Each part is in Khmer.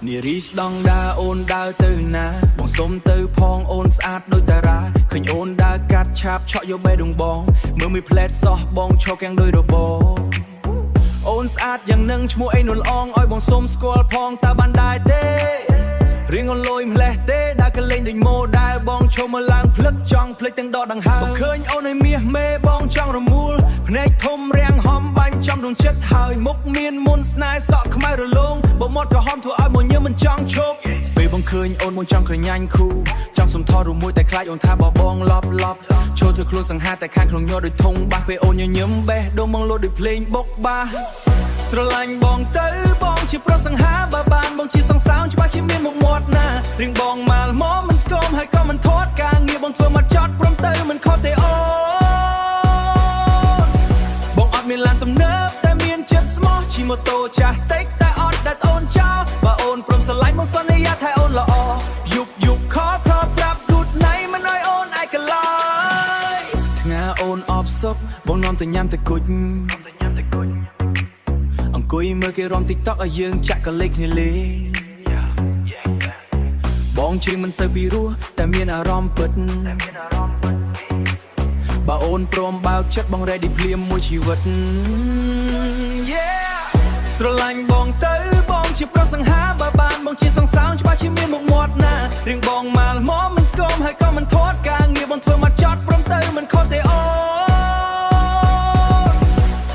នារីស្ដង់ដើរអូនដើរទៅណាបងសុំទៅផងអូនស្អាតដូចតារាឃើញអូនដើរកាត់ឆាបឆក់យកបេះដូងបងមើលមួយផ្លែតសោះបងឈរកាំងដោយរបអូនស្អាតយ៉ាងនឹងឈ្មោះអីនួនអងឲ្យបងសុំស្គាល់ផងតើបានដែរទេរៀងអូនលយម្លេះទេដើរកលេងដូចម៉ូដែលបងឈរមើលឡើងភ្លឹកចង់ភ្លេចទាំងដកដង្ហើមឃើញអូនឲ្យមាសមេបងចង់រមូលភ្នែកធំរាំងហំបាញ់ចំដួងចិត្តហើយមុខមានមុនស្នេហ៍សក់ខ្មៅរលោងបើមាត់ក្រហមធ្វើឲ្យមកញើមមិនចង់ឈប់ពេលបងឃើញអូនបងចង់ក្រញាញ់គូចង់សុំថតរួមមួយតែខ្លាចអូនថាបបងឡប់ចូលធ្វើខ្លួនសង្ហាតែខាងក្នុងញ័រដូចធុងបាសពេលអូនញញឹមបេះដូងមកលោតដូចភ្លេងបុកបាសស្រឡាញ់បងទៅបងជាប្រុសសង្ហាបើបានបងជាសង្សោងច្បាស់ជាមានមុខមាត់ណារៀងបងម៉ាល់មកមិនស្គមហើយក៏មិនធាត់ការងារបងធ្វើមកចត់ព្រមទៅមិនខុសទេអូនបងអត់មានឡានទំនើបតែមានចិត្តស្មោះជិះម៉ូតូចាស់តិចតែអត់ដាច់អូនចោលបើអូនព្រមស្រឡាញ់មកសន្យាថាអូនល្អយប់ខខប្រាប់គូតណៃមិនឲ្យអូនឯកឡើយថ្ងៃអូនអបសុកបងនាំទៅញ៉ាំទៅគុជអង្គុយមើលគេរាំ TikTok ឲ្យយើងចាក់កលេចគ្នាលេបងជ្រៀងមិនសូវពីរោះតែមានអារម្មណ៍ពិតបើអូនព្រមបើកចិត្តបង ready ភ្លាមមួយជីវិត ស្រឡាញ់បងទៅបងជាប្រុសសង្ហាបើបានបងជាសង្សោងច្បាស់ជាមានមុខមាត់ណារៀងបងម៉ាល់មកមិនស្គមហើយក៏មិនធាត់ការងារបងធ្វើមកចត់ព្រមទៅមិនខុសទេអូន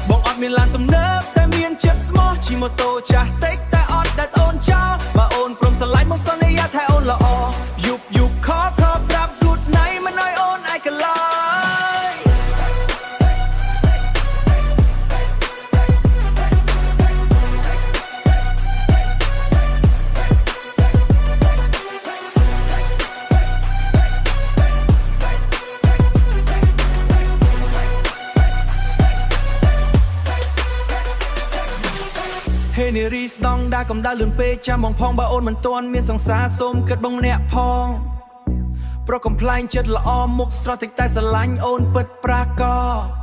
បងអត់មានឡានទំនើបតែមានចិត្តស្មោះជិះម៉ូតូចាស់តិចតែអត់ដាច់អូនចោលបើអូនព្រមស្រឡាញ់មកសន្យាថាអូនល្អយប់ខខប្រាប់គូតណៃមិនឲ្យអូនឯកឡើយនារីស្ដង់ដើរកំដៅលឿនពេកចាំបងផងបើអូនមិនទាន់មានសង្សារសូមគិតបងអ្នកផងប្រកំ pl ែងចិត្តល្អមុខស្រស់តិចតែស្រឡាញ់អូនពិតប្រាកដ